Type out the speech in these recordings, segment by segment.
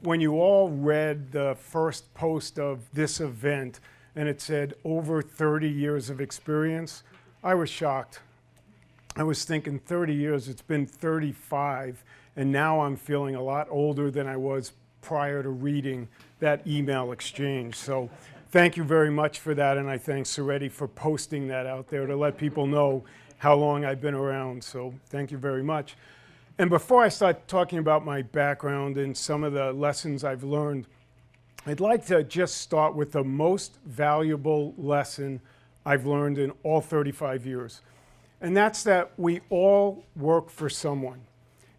when you all read the first post of this event and it said over 30 years of experience, I was shocked. I was thinking 30 years, it's been 35, and now I'm feeling a lot older than I was prior to reading that email exchange. So thank you very much for that, and I thank SOREDI for posting that out there to let people know how long I've been around. So thank you very much. And before I start talking about my background and some of the lessons I've learned, I'd like to just start with the most valuable lesson I've learned in all 35 years. And that's that we all work for someone.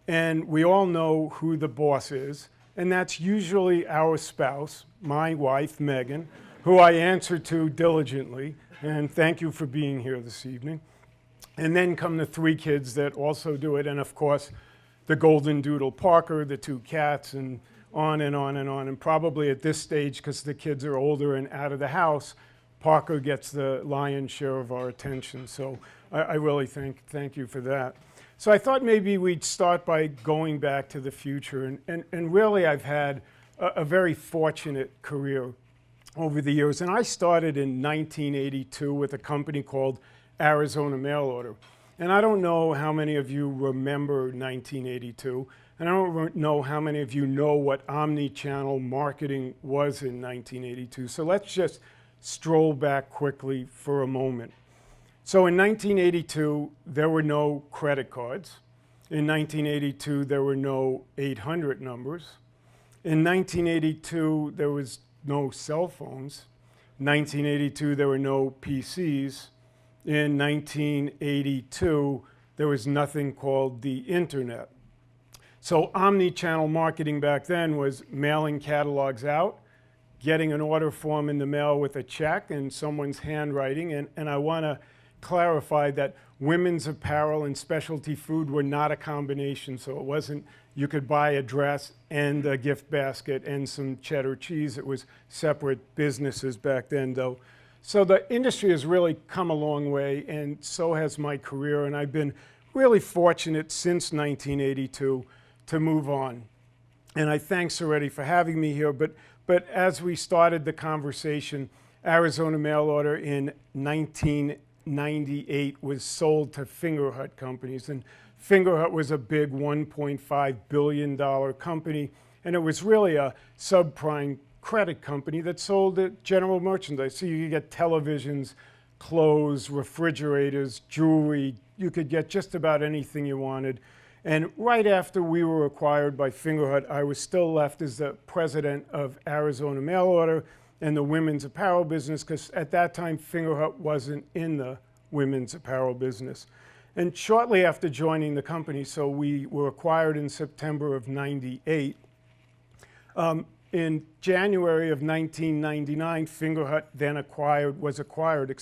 And we all know who the boss is. And that's usually our spouse, my wife, Megan, who I answer to diligently. And thank you for being here this evening. And then come the 3 kids that also do it. And of course, the golden doodle Parker, the 2 cats, and on and on and on. And probably at this stage, because the kids are older and out of the house, Parker gets the lion's share of our attention. So I really thank you for that. So I thought maybe we'd start by going back to the future. And really, I've had a very fortunate career over the years. And I started in 1982 with a company called Arizona Mail Order. And I don't know how many of you remember 1982. And I don't know how many of you know what omni-channel marketing was in 1982. So let's just stroll back quickly for a moment. So in 1982, there were no credit cards. In 1982, there were no 800 numbers. In 1982, there was no cell phones. In 1982, there were no PCs. In 1982, there was nothing called the internet. So omni-channel marketing back then was mailing catalogs out, getting an order form in the mail with a check and someone's handwriting. And I want to clarify that women's apparel and specialty food were not a combination. So it wasn't you could buy a dress and a gift basket and some cheddar cheese. It was separate businesses back then, though. So the industry has really come a long way, and so has my career. And I've been really fortunate since 1982 to move on. And I thank SOREDI for having me here. But as we started the conversation, Arizona Mail Order in 1998 was sold to Fingerhut companies. And Fingerhut was a big $1.5 billion company. And it was really a subprime credit company that sold general merchandise. So you could get televisions, clothes, refrigerators, jewelry. You could get just about anything you wanted. And right after we were acquired by Fingerhut, I was still left as the president of Arizona Mail Order and the women's apparel business, because at that time, Fingerhut wasn't in the women's apparel business. And shortly after joining the company, so we were acquired in September of '98, in January of 1999, Fingerhut then was acquired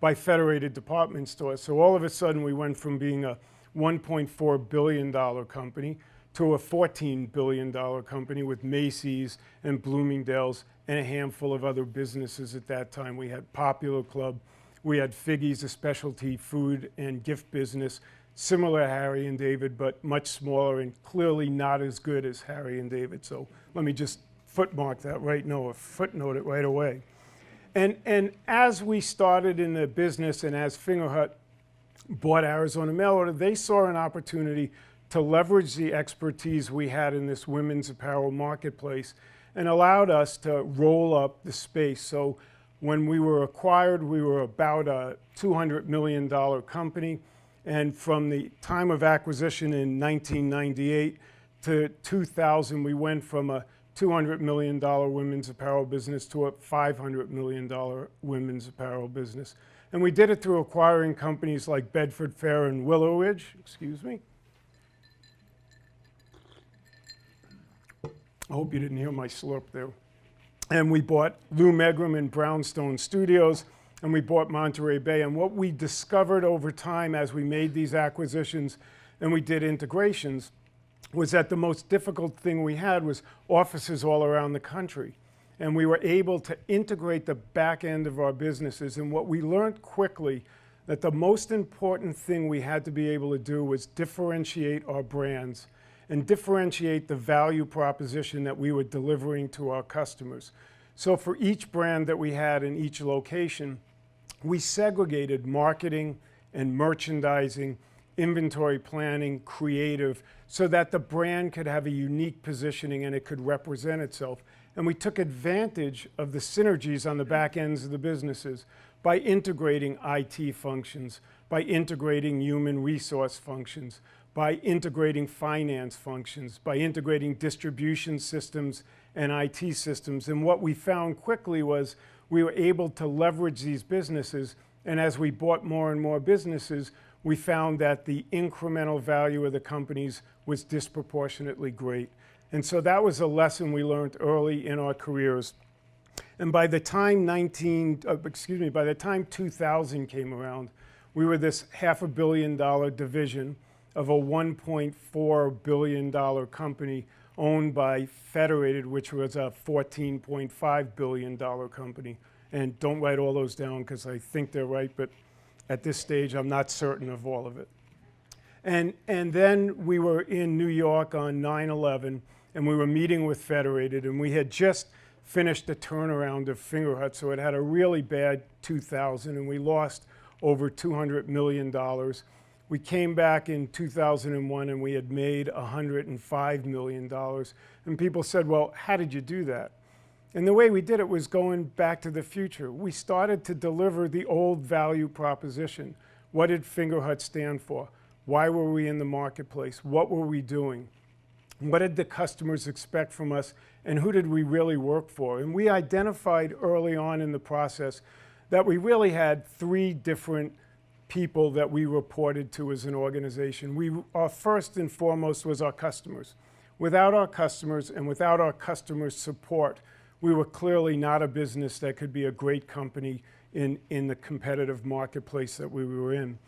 by Federated Department Stores. So all of a sudden, we went from being a $1.4 billion company to a $14 billion company with Macy's and Bloomingdale's and a handful of other businesses at that time. We had Popular Club, we had Figgy's, a specialty food and gift business, similar to Harry and David, but much smaller and clearly not as good as Harry and David. So let me just footnote it right away. And as we started in the business and as Fingerhut bought Arizona Mail Order, they saw an opportunity to leverage the expertise we had in this women's apparel marketplace and allowed us to roll up the space. So when we were acquired, we were about a $200 million company. And from the time of acquisition in 1998 to 2000, we went from a $200 million women's apparel business to a $500 million women's apparel business. And we did it through acquiring companies like Bedford Fair and Willow Ridge, I hope you didn't hear my slurp there. And we bought Lou Megram and Brownstone Studios, and we bought Monterey Bay. And what we discovered over time as we made these acquisitions and we did integrations was that the most difficult thing we had was offices all around the country. And we were able to integrate the back end of our businesses. And what we learned quickly, that the most important thing we had to be able to do was differentiate our brands and differentiate the value proposition that we were delivering to our customers. So for each brand that we had in each location, we segregated marketing and merchandising, inventory planning, creative, so that the brand could have a unique positioning and it could represent itself. And we took advantage of the synergies on the back ends of the businesses by integrating IT functions, by integrating human resource functions, by integrating finance functions, by integrating distribution systems and IT systems. And what we found quickly was we were able to leverage these businesses, and as we bought more and more businesses, we found that the incremental value of the companies was disproportionately great. And so that was a lesson we learned early in our careers. And by the time 2000 came around, we were this $500 million division of a $1.4 billion company owned by Federated, which was a $14.5 billion company. And don't write all those down because I think they're right, but at this stage, I'm not certain of all of it. And then we were in New York on 9/11, and we were meeting with Federated, and we had just finished the turnaround of Fingerhut, so it had a really bad 2000, and we lost over $200 million. We came back in 2001, and we had made $105 million. And people said, well, how did you do that? And the way we did it was going back to the future. We started to deliver the old value proposition. What did Fingerhut stand for? Why were we in the marketplace? What were we doing? What did the customers expect from us? And who did we really work for? And we identified early on in the process that we really had three different people that we reported to as an organization. Our first and foremost was our customers. Without our customers and without our customers' support, we were clearly not a business that could be a great company in the competitive marketplace that we were in.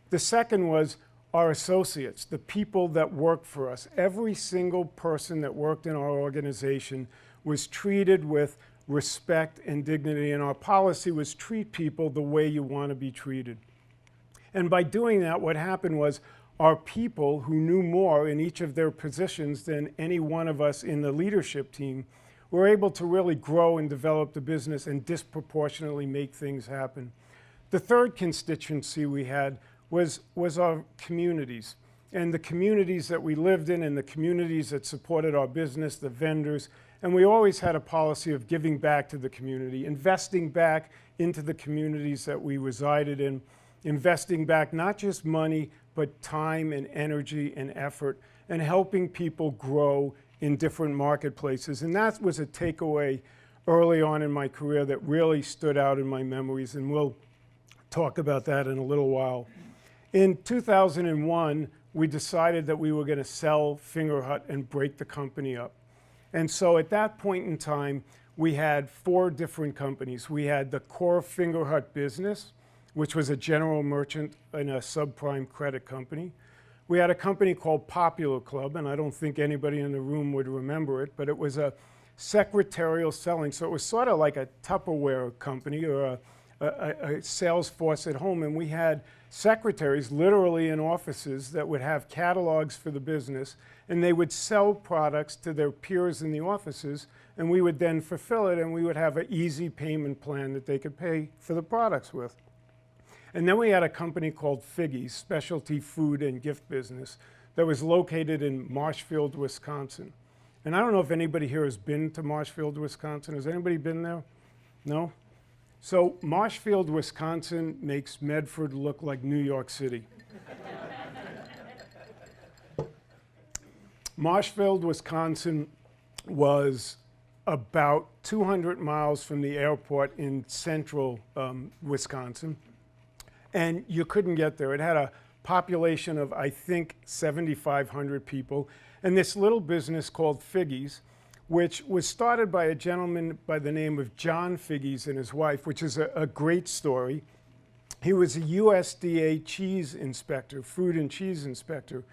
The second was our associates, the people that worked for us. Every single person that worked in our organization was treated with respect and dignity, and our policy was treat people the way you want to be treated. And by doing that, what happened was our people who knew more in each of their positions than any one of us in the leadership team were able to really grow and develop the business and disproportionately make things happen. The third constituency we had was our communities, and the communities that we lived in and the communities that supported our business, the vendors, and we always had a policy of giving back to the community, investing back into the communities that we resided in, investing back not just money, but time and energy and effort, and helping people grow in different marketplaces. And that was a takeaway early on in my career that really stood out in my memories, and we'll talk about that in a little while. In 2001, we decided that we were going to sell Fingerhut and break the company up. And so at that point in time, we had four different companies. We had the core Fingerhut business, which was a general merchant and a subprime credit company. We had a company called Popular Club, and I don't think anybody in the room would remember it, but it was a secretarial selling. So it was sort of like a Tupperware company or a sales force at home, and we had secretaries literally in offices that would have catalogs for the business, and they would sell products to their peers in the offices, and we would then fulfill it, and we would have an easy payment plan that they could pay for the products with. And then we had a company called Figgy's, specialty food and gift business, that was located in Marshfield, Wisconsin. And I don't know if anybody here has been to Marshfield, Wisconsin. Has anybody been there? No? So Marshfield, Wisconsin makes Medford look like New York City. Marshfield, Wisconsin was about 200 miles from the airport in central Wisconsin. And you couldn't get there. It had a population of, I think, 7,500 people. And this little business called Figgy's, which was started by a gentleman by the name of John Figgy's and his wife, which is a great story. He was a USDA cheese inspector, food and cheese inspector.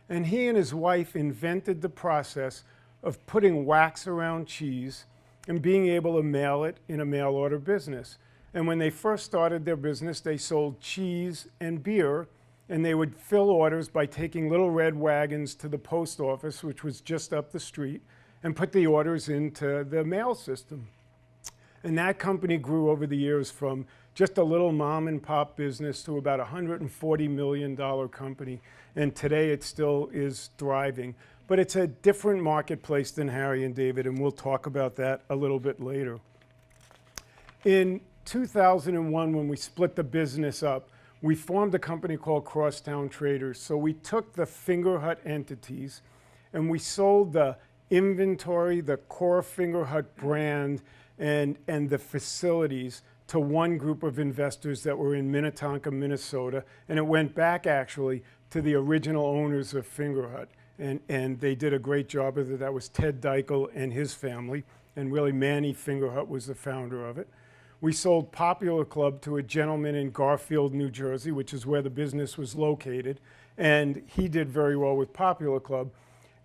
And he and his wife invented the process of putting wax around cheese and being able to mail it in a mail order business. And when they first started their business, they sold cheese and beer and they would fill orders by taking little red wagons to the post office, which was just up the street, and put the orders into the mail system. And that company grew over the years from just a little mom and pop business to about a $140 million company. And today it still is thriving. But it's a different marketplace than Harry and David, and we'll talk about that a little bit later. In 2001, when we split the business up, we formed a company called Crosstown Traders. So we took the Fingerhut entities and we sold the inventory, the core Fingerhut brand, and the facilities to one group of investors that were in Minnetonka, Minnesota. And it went back actually to the original owners of Fingerhut. And they did a great job of it. That was Ted Deichel and his family. And really Manny Fingerhut was the founder of it. We sold Popular Club to a gentleman in Garfield, New Jersey, which is where the business was located. And he did very well with Popular Club.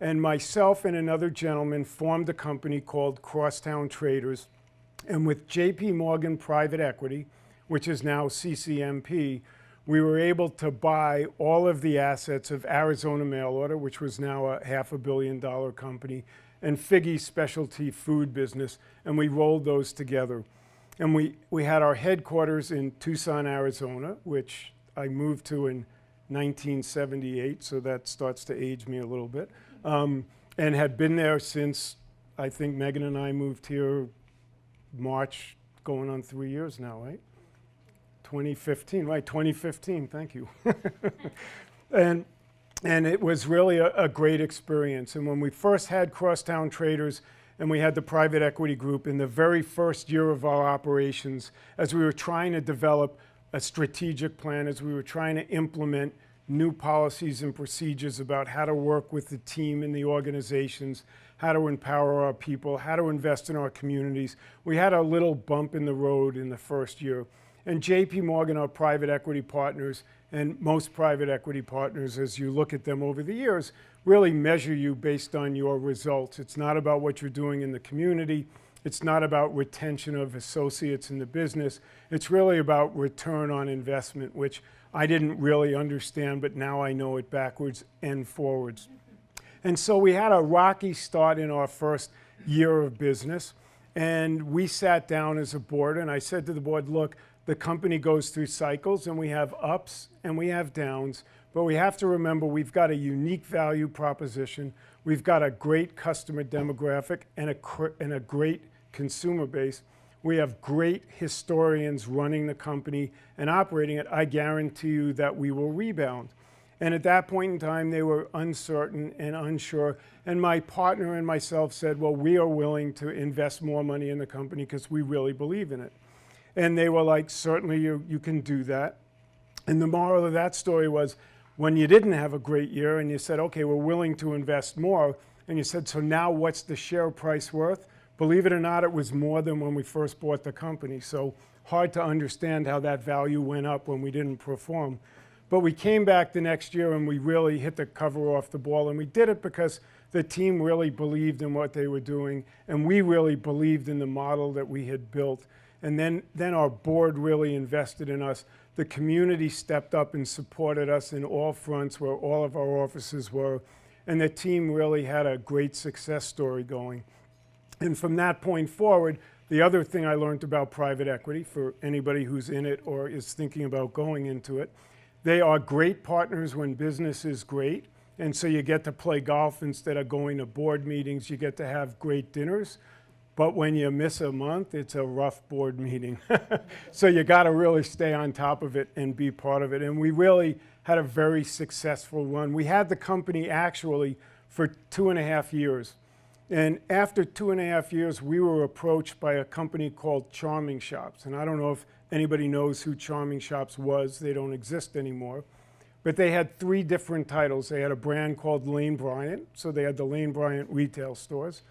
And myself and another gentleman formed a company called Crosstown Traders. And with JP Morgan Private Equity, which is now CCMP, we were able to buy all of the assets of Arizona Mail Order, which was now a $500 million company, and Figgy's specialty food business, and we rolled those together. And we had our headquarters in Tucson, Arizona, which I moved to in 1978, so that starts to age me a little bit, and had been there since, I think Megan and I moved here March, going on 3 years now, right? 2015, right, 2015, thank you. And it was really a great experience. And when we first had Crosstown Traders and we had the private equity group in the very first year of our operations, as we were trying to develop a strategic plan, as we were trying to implement new policies and procedures about how to work with the team and the organizations, how to empower our people, how to invest in our communities, we had a little bump in the road in the first year. And JP Morgan, our private equity partners, and most private equity partners, as you look at them over the years, really measure you based on your results. It's not about what you're doing in the community. It's not about retention of associates in the business. It's really about return on investment, which I didn't really understand, but now I know it backwards and forwards. And so we had a rocky start in our first year of business. And we sat down as a board, and I said to the board, look, the company goes through cycles, and we have ups and we have downs, but we have to remember we've got a unique value proposition. We've got a great customer demographic and a great consumer base. We have great historians running the company and operating it. I guarantee you that we will rebound. And at that point in time, they were uncertain and unsure. And my partner and myself said, well, we are willing to invest more money in the company because we really believe in it. And they were like, certainly you can do that. And the moral of that story was, when you didn't have a great year and you said, okay, we're willing to invest more, and you said, so now what's the share price worth? Believe it or not, it was more than when we first bought the company. So hard to understand how that value went up when we didn't perform. But we came back the next year and we really hit the cover off the ball. And we did it because the team really believed in what they were doing, and we really believed in the model that we had built. And then our board really invested in us. The community stepped up and supported us in all fronts where all of our offices were. And the team really had a great success story going. And from that point forward, the other thing I learned about private equity, for anybody who's in it or is thinking about going into it, they are great partners when business is great. And so you get to play golf instead of going to board meetings. You get to have great dinners. But when you miss a month, it's a rough board meeting. So you got to really stay on top of it and be part of it. And we really had a very successful run. We had the company actually for 2.5 years. And after 2.5 years, we were approached by a company called Charming Shops. And I don't know if anybody knows who Charming Shops was. They don't exist anymore. But they had 3 different titles. They had a brand called Lane Bryant. So they had the Lane Bryant retail stores.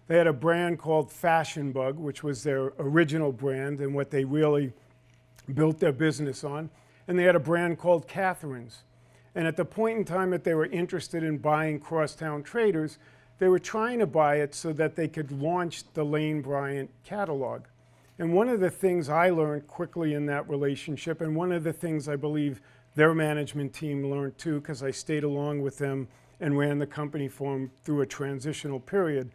They had a brand called Fashion Bug, which was their original brand and what they really built their business on. And they had a brand called Catherine's. And at the point in time that they were interested in buying Crosstown Traders, they were trying to buy it so that they could launch the Lane Bryant catalog. And one of the things I learned quickly in that relationship, and one of the things I believe their management team learned too, because I stayed along with them and ran the company for them through a transitional period,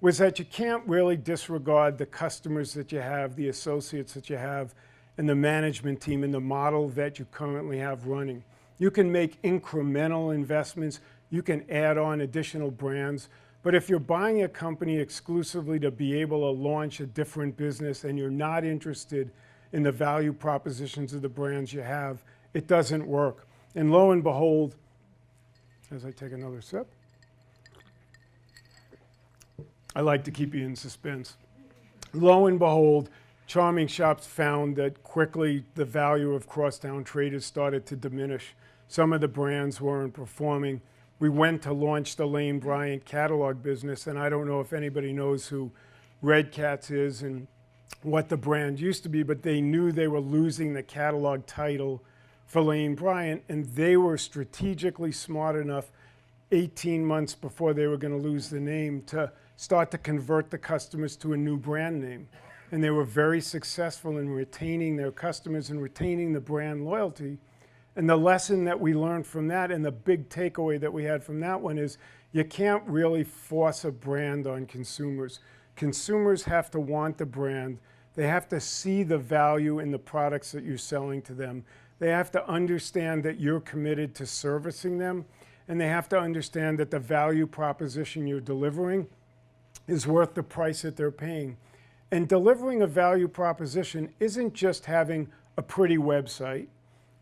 was that you can't really disregard the customers that you have, the associates that you have, and the management team and the model that you currently have running. You can make incremental investments, you can add on additional brands, but if you're buying a company exclusively to be able to launch a different business and you're not interested in the value propositions of the brands you have, it doesn't work. And lo and behold, as I take another sip, I like to keep you in suspense. Lo and behold, Charming Shops found that quickly the value of crosstown traders started to diminish. Some of the brands weren't performing. We went to launch the Lane Bryant catalog business, and I don't know if anybody knows who Red Cats is and what the brand used to be, but they knew they were losing the catalog title for Lane Bryant, and they were strategically smart enough 18 months before they were going to lose the name to start to convert the customers to a new brand name. And they were very successful in retaining their customers and retaining the brand loyalty. And the lesson that we learned from that, and the big takeaway that we had from that one, is you can't really force a brand on consumers. Consumers have to want the brand. They have to see the value in the products that you're selling to them. They have to understand that you're committed to servicing them, and they have to understand that the value proposition you're delivering is worth the price that they're paying. And delivering a value proposition isn't just having a pretty website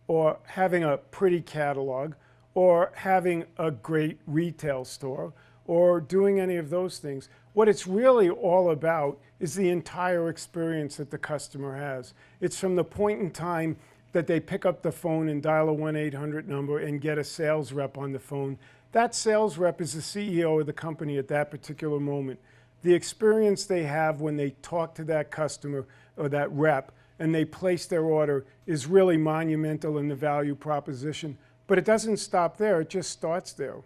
or having a pretty catalog or having a great retail store or doing any of those things. What it's really all about is the entire experience that the customer has. It's from the point in time that they pick up the phone and dial a 1-800 number and get a sales rep on the phone. That sales rep is the CEO of the company at that particular moment. The experience they have when they talk to that customer or that rep and they place their order is really monumental in the value proposition. But it doesn't stop there, it just starts there.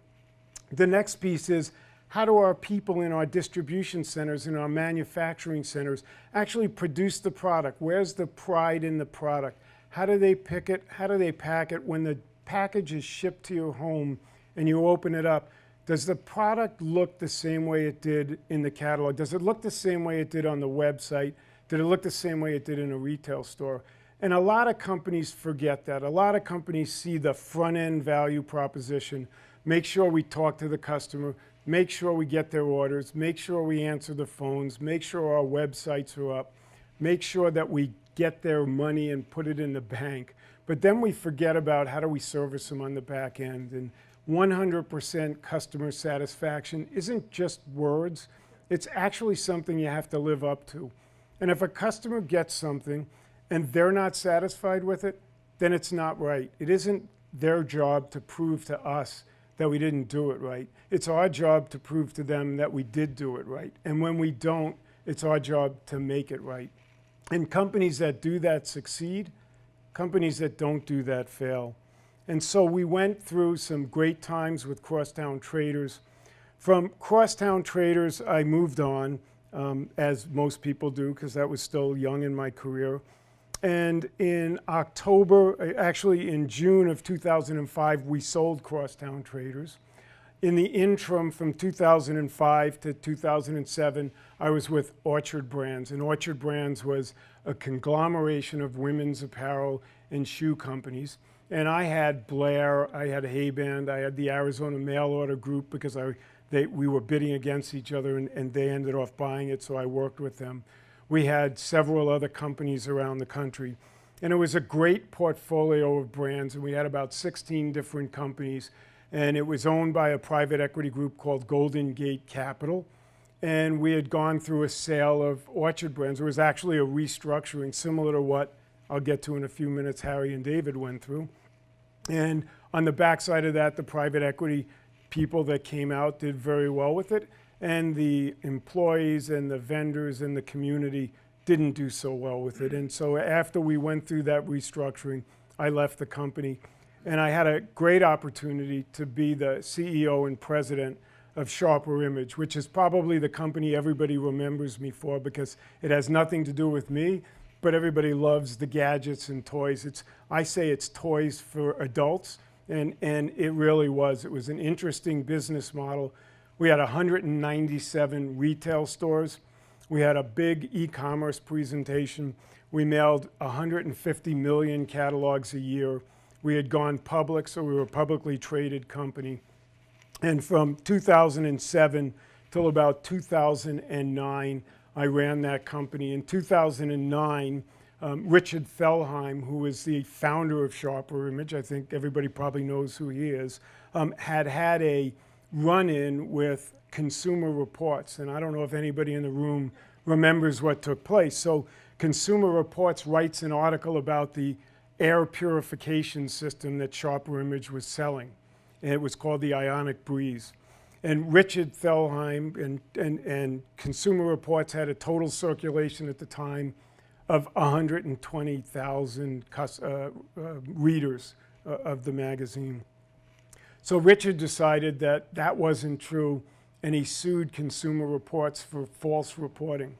The next piece is, how do our people in our distribution centers, in our manufacturing centers, actually produce the product? Where's the pride in the product? How do they pick it? How do they pack it? When the package is shipped to your home and you open it up, does the product look the same way it did in the catalog? Does it look the same way it did on the website? Did it look the same way it did in a retail store? And a lot of companies forget that. A lot of companies see the front-end value proposition. Make sure we talk to the customer. Make sure we get their orders. Make sure we answer the phones. Make sure our websites are up. Make sure that we get their money and put it in the bank. But then we forget about how do we service them on the back end. And 100% customer satisfaction isn't just words. It's actually something you have to live up to. And if a customer gets something and they're not satisfied with it, then it's not right. It isn't their job to prove to us that we didn't do it right. It's our job to prove to them that we did do it right. And when we don't, it's our job to make it right. And companies that do that succeed. Companies that don't do that fail. And so we went through some great times with Crosstown Traders. From Crosstown Traders, I moved on, as most people do, because that was still young in my career. And in October, actually in June of 2005, we sold Crosstown Traders. In the interim, from 2005 to 2007, I was with Orchard Brands. And Orchard Brands was a conglomeration of women's apparel and shoe companies. And I had Blair, I had Hayband, I had the Arizona Mail Order Group, because we were bidding against each other, and they ended off buying it, so I worked with them. We had several other companies around the country. And it was a great portfolio of brands, and we had about 16 different companies. And it was owned by a private equity group called Golden Gate Capital. And we had gone through a sale of Orchard Brands. It was actually a restructuring similar to what I'll get to in a few minutes Harry and David went through. And on the backside of that, the private equity people that came out did very well with it. And the employees and the vendors and the community didn't do so well with it. And so after we went through that restructuring, I left the company. And I had a great opportunity to be the CEO and president of Sharper Image, which is probably the company everybody remembers me for, because it has nothing to do with me. but everybody loves the gadgets and toys. I say it's toys for adults, and it really was. It was an interesting business model. We had 197 retail stores. We had a big e-commerce presentation. We mailed 150 million catalogs a year. We had gone public, so we were a publicly traded company. And from 2007 till about 2009, I ran that company. In 2009, Richard Fellheim, who was the founder of Sharper Image, I think everybody probably knows who he is, had a run-in with Consumer Reports. And I don't know if anybody in the room remembers what took place. So Consumer Reports writes an article about the air purification system that Sharper Image was selling. And it was called the Ionic Breeze. And Richard Fellheim and Consumer Reports had a total circulation at the time of 120,000 readers of the magazine. So Richard decided that that wasn't true, and he sued Consumer Reports for false reporting.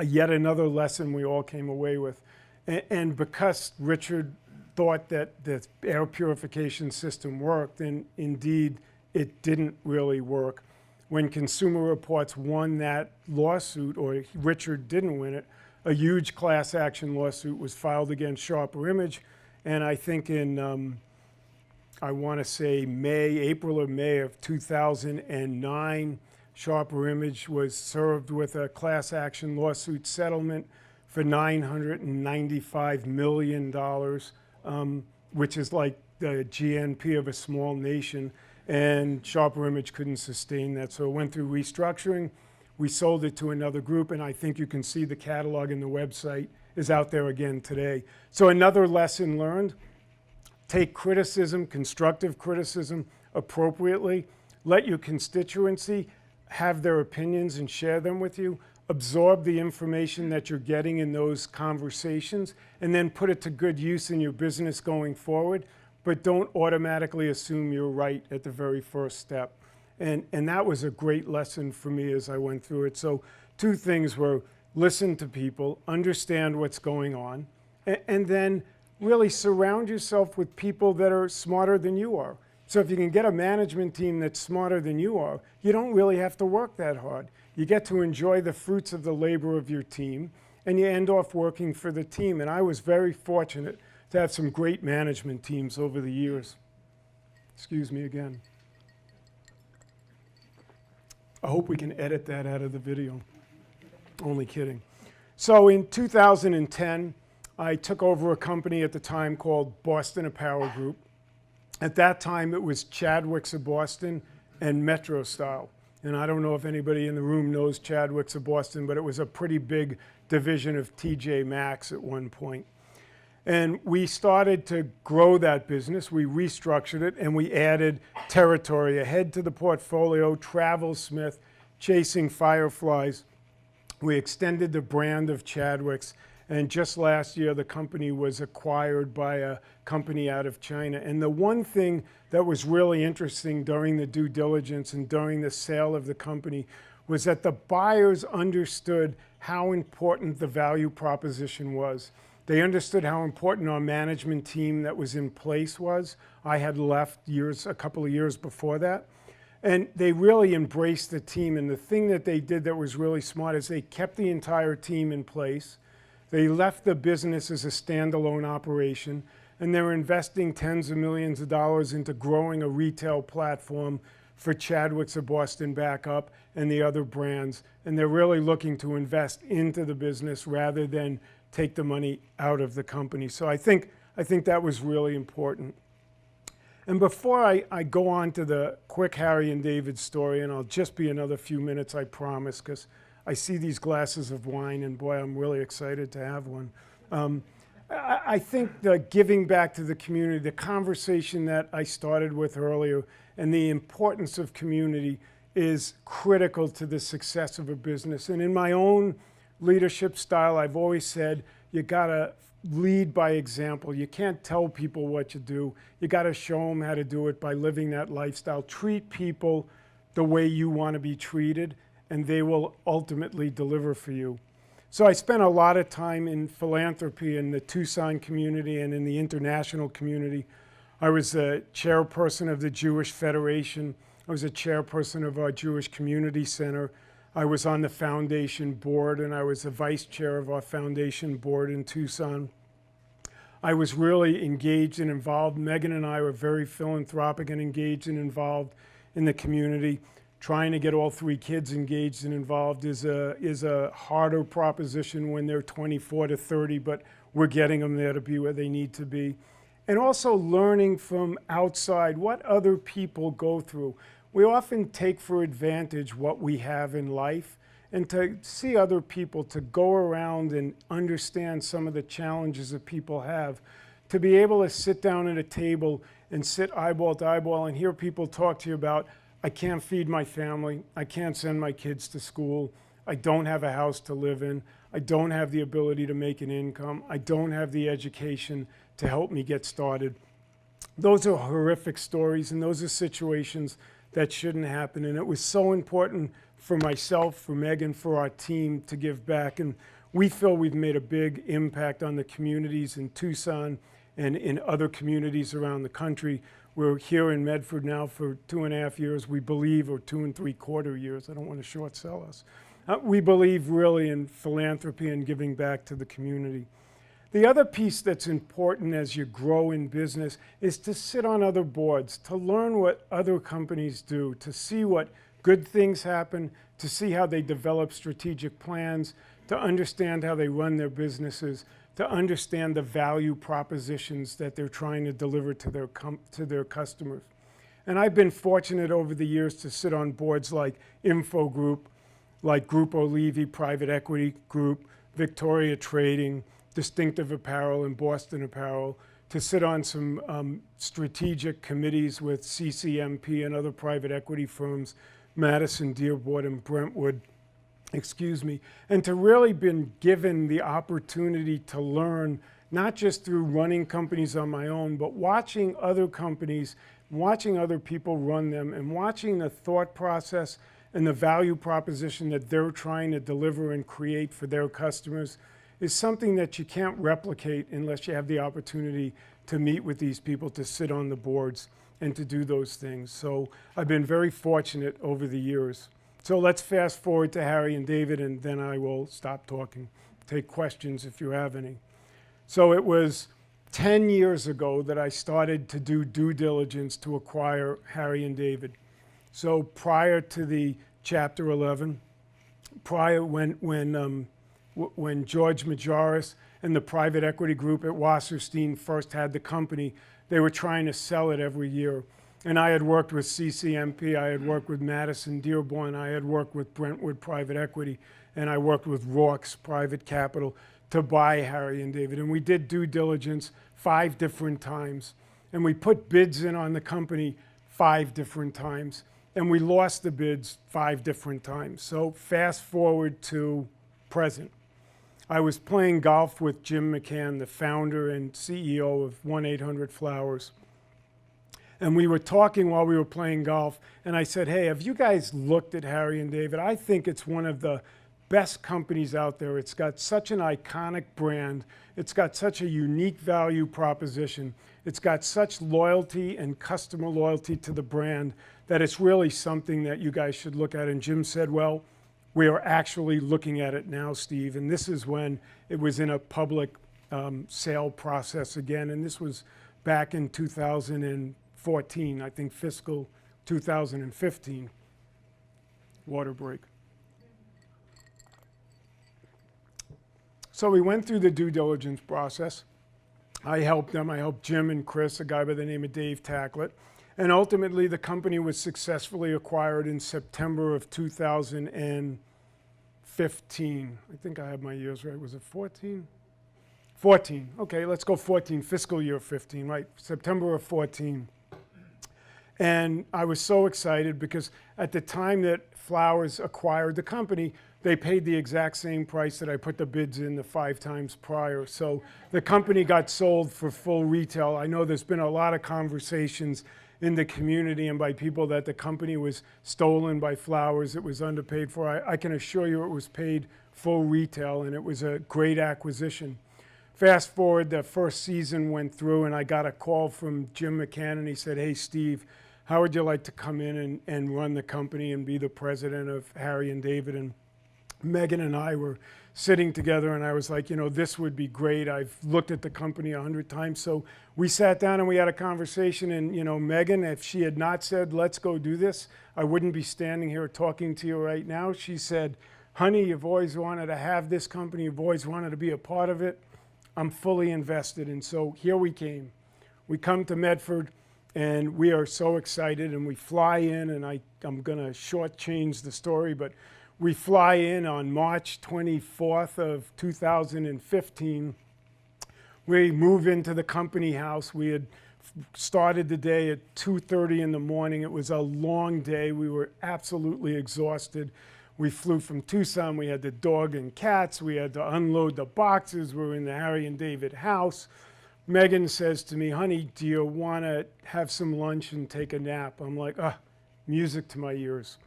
Yet another lesson we all came away with. And because Richard thought that the air purification system worked, and indeed it didn't really work. When Consumer Reports won that lawsuit, or Richard didn't win it, a huge class action lawsuit was filed against Sharper Image. And I think in, I want to say April or May of 2009, Sharper Image was served with a class action lawsuit settlement for $995 million, which is like the GNP of a small nation. And Sharper Image couldn't sustain that, so it went through restructuring. We sold it to another group, and I think you can see the catalog in the website is out there again today. So another lesson learned: take criticism, constructive criticism, appropriately. Let your constituency have their opinions and share them with you. Absorb the information that you're getting in those conversations, and then put it to good use in your business going forward. But don't automatically assume you're right at the very first step. And that was a great lesson for me as I went through it. So two things were: listen to people, understand what's going on, and then really surround yourself with people that are smarter than you are. So if you can get a management team that's smarter than you are, you don't really have to work that hard. You get to enjoy the fruits of the labor of your team, and you end off working for the team. And I was very fortunate to have some great management teams over the years. Excuse me again. I hope we can edit that out of the video. Only kidding. So in 2010, I took over a company at the time called Boston Apparel Group. At that time, it was Chadwick's of Boston and Metro Style. And I don't know if anybody in the room knows Chadwick's of Boston, but it was a pretty big division of TJ Maxx at one point. And we started to grow that business. We restructured it, and we added territory ahead to the portfolio: Travel Smith, Chasing Fireflies. We extended the brand of Chadwick's, and just last year the company was acquired by a company out of China. And the one thing that was really interesting during the due diligence and during the sale of the company was that the buyers understood how important the value proposition was. They understood how important our management team that was in place was. I had left a couple of years before that. And they really embraced the team. And the thing that they did that was really smart is they kept the entire team in place. They left the business as a standalone operation. And they're investing tens of millions of dollars into growing a retail platform for Chadwick's of Boston back up and the other brands. And they're really looking to invest into the business rather than take the money out of the company. So I think that was really important. And before I go on to the quick Harry and David story, and I'll just be another few minutes, I promise, because I see these glasses of wine, and boy, I'm really excited to have one. I think the giving back to the community, the conversation that I started with earlier, and the importance of community is critical to the success of a business. And in my own leadership style, I've always said, you gotta lead by example. You can't tell people what to do. You gotta show them how to do it by living that lifestyle. Treat people the way you want to be treated, and they will ultimately deliver for you. So I spent a lot of time in philanthropy in the Tucson community and in the international community. I was the chairperson of the Jewish Federation. I was a chairperson of our Jewish Community Center. I was on the foundation board, and I was the vice chair of our foundation board in Tucson. I was really engaged and involved. Megan and I were very philanthropic and engaged and involved in the community. Trying to get all three kids engaged and involved is a harder proposition when they're 24 to 30, but we're getting them there to be where they need to be. And also learning from outside what other people go through. We often take for advantage what we have in life, and to see other people, to go around and understand some of the challenges that people have, to be able to sit down at a table and sit eyeball to eyeball and hear people talk to you about, I can't feed my family, I can't send my kids to school, I don't have a house to live in, I don't have the ability to make an income, I don't have the education to help me get started. Those are horrific stories, and those are situations that shouldn't happen. And it was so important for myself, for Megan, for our team to give back. And we feel we've made a big impact on the communities in Tucson and in other communities around the country. We're here in Medford now for 2.5 years, we believe, or 2 3/4 years. I don't want to short sell us. We believe really in philanthropy and giving back to the community. The other piece that's important as you grow in business is to sit on other boards, to learn what other companies do, to see what good things happen, to see how they develop strategic plans, to understand how they run their businesses, to understand the value propositions that they're trying to deliver to their customers. And I've been fortunate over the years to sit on boards like Info Group, like Grupo Levy Private Equity Group, Victoria Trading, Distinctive Apparel, and Boston Apparel, to sit on some strategic committees with CCMP and other private equity firms, Madison, Dearborn, and Brentwood, and to really been given the opportunity to learn, not just through running companies on my own, but watching other companies, watching other people run them, and watching the thought process and the value proposition that they're trying to deliver and create for their customers is something that you can't replicate unless you have the opportunity to meet with these people, to sit on the boards, and to do those things. So I've been very fortunate over the years. So let's fast forward to Harry and David, and then I will stop talking, take questions if you have any. So it was 10 years ago that I started to do due diligence to acquire Harry and David. So prior to the Chapter 11, prior when George Majoris and the private equity group at Wasserstein first had the company, they were trying to sell it every year. And I had worked with CCMP, I had worked with Madison Dearborn, I had worked with Brentwood Private Equity, and I worked with Rorke's Private Capital to buy Harry and David. And we did due diligence 5 different times. And we put bids in on the company 5 different times. And we lost the bids 5 different times. So fast forward to present. I was playing golf with Jim McCann, the founder and CEO of 1-800-Flowers. And we were talking while we were playing golf, and I said, hey, have you guys looked at Harry and David? I think it's one of the best companies out there. It's got such an iconic brand. It's got such a unique value proposition. It's got such loyalty and customer loyalty to the brand that it's really something that you guys should look at. And Jim said, well, we are actually looking at it now, Steve. And this is when it was in a public sale process again. And this was back in 2014, I think fiscal 2015. Water break. So we went through the due diligence process. I helped them. I helped Jim and Chris, a guy by the name of Dave Tacklett. And ultimately, the company was successfully acquired in September of 2015. I think I have my years right. Was it 14? 14. Okay, let's go 14. Fiscal year 15, right? September of 14. And I was so excited because at the time that Flowers acquired the company, they paid the exact same price that I put the bids in the 5 times prior. So the company got sold for full retail. I know there's been a lot of conversations in the community and by people that the company was stolen by Flowers, it was underpaid for. I can assure you it was paid full retail, and it was a great acquisition. Fast forward, the first season went through, and I got a call from Jim McCann, and he said, hey, Steve, how would you like to come in and run the company and be the president of Harry and David? And Megan and I were sitting together, and I was like, you know, this would be great. I've looked at the company 100 times. So we sat down and we had a conversation, and, you know, Megan, if she had not said, let's go do this, I wouldn't be standing here talking to you right now. She said, honey, you've always wanted to have this company. You've always wanted to be a part of it. I'm fully invested. And so here we came. We come to Medford, and we are so excited, and we fly in, and I'm going to shortchange the story, but we fly in on March 24th of 2015. We move into the company house. We had started the day at 2:30 in the morning. It was a long day. We were absolutely exhausted. We flew from Tucson. We had the dog and cats. We had to unload the boxes. We were in the Harry and David house. Megan says to me, honey, do you want to have some lunch and take a nap? I'm like, music to my ears.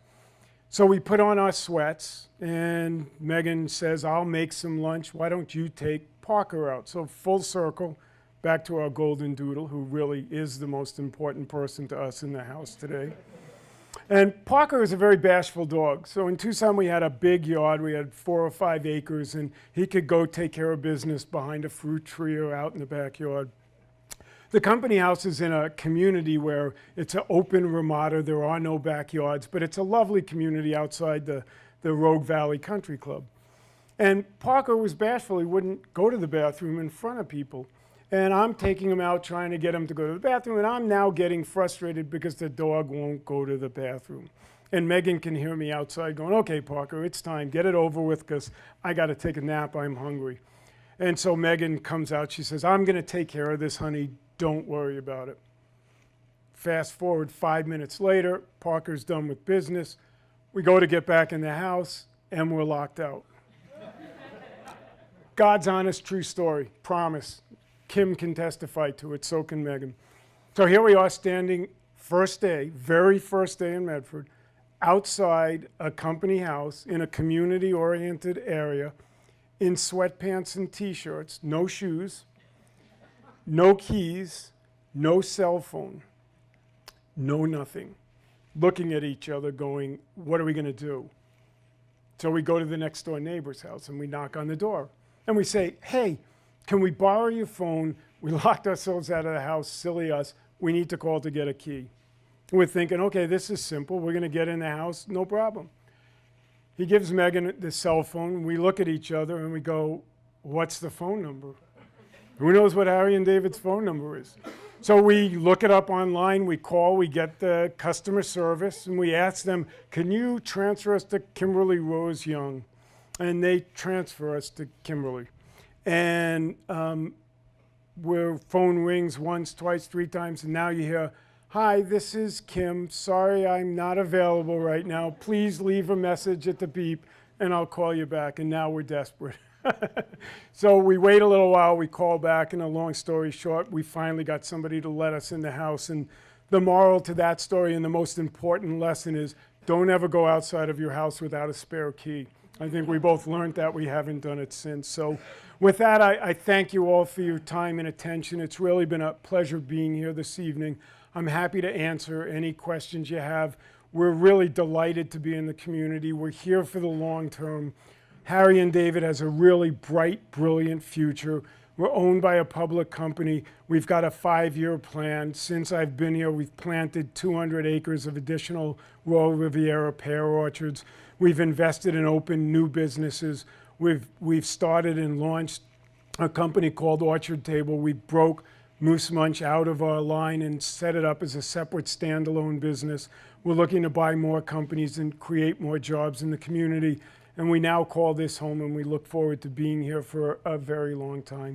So we put on our sweats, and Megan says, I'll make some lunch. Why don't you take Parker out? So full circle, back to our golden doodle, who really is the most important person to us in the house today. And Parker is a very bashful dog. So in Tucson, we had a big yard. We had 4 or 5 acres, and he could go take care of business behind a fruit tree or out in the backyard. The company house is in a community where it's an open ramada. There are no backyards, but it's a lovely community outside the Rogue Valley Country Club. And Parker was bashful. He wouldn't go to the bathroom in front of people. And I'm taking him out, trying to get him to go to the bathroom, and I'm now getting frustrated because the dog won't go to the bathroom. And Megan can hear me outside going, okay, Parker, it's time. Get it over with because I got to take a nap. I'm hungry. And so Megan comes out. She says, I'm going to take care of this, honey. Don't worry about it. Fast forward 5 minutes later, Parker's done with business. We go to get back in the house, and we're locked out. God's honest, true story. Promise. Kim can testify to it, so can Megan. So here we are standing, first day, very first day in Medford, outside a company house in a community-oriented area, in sweatpants and T-shirts, no shoes, no keys, no cell phone, no nothing. Looking at each other going, what are we going to do? So we go to the next door neighbor's house and we knock on the door. And we say, hey, can we borrow your phone? We locked ourselves out of the house, silly us. We need to call to get a key. And we're thinking, okay, this is simple. We're going to get in the house, no problem. He gives Megan the cell phone. We look at each other and we go, what's the phone number? Who knows what Harry and David's phone number is? So we look it up online, we call, we get the customer service, and we ask them, can you transfer us to Kimberly Rose Young? And they transfer us to Kimberly. And where phone rings once, twice, 3 times, and now you hear, hi, this is Kim. Sorry, I'm not available right now. Please leave a message at the beep, and I'll call you back. And now we're desperate. So we wait a little while, we call back, and a long story short, we finally got somebody to let us in the house. And the moral to that story and the most important lesson is don't ever go outside of your house without a spare key. I think we both learned that. We haven't done it since. So with that, I thank you all for your time and attention. It's really been a pleasure being here this evening. I'm happy to answer any questions you have. We're really delighted to be in the community. We're here for the long term. Harry and David has a really bright, brilliant future. We're owned by a public company. We've got a 5-year plan. Since I've been here, we've planted 200 acres of additional Royal Riviera pear orchards. We've invested in open new businesses. We've started and launched a company called Orchard Table. We broke Moose Munch out of our line and set it up as a separate standalone business. We're looking to buy more companies and create more jobs in the community. And we now call this home, and we look forward to being here for a very long time.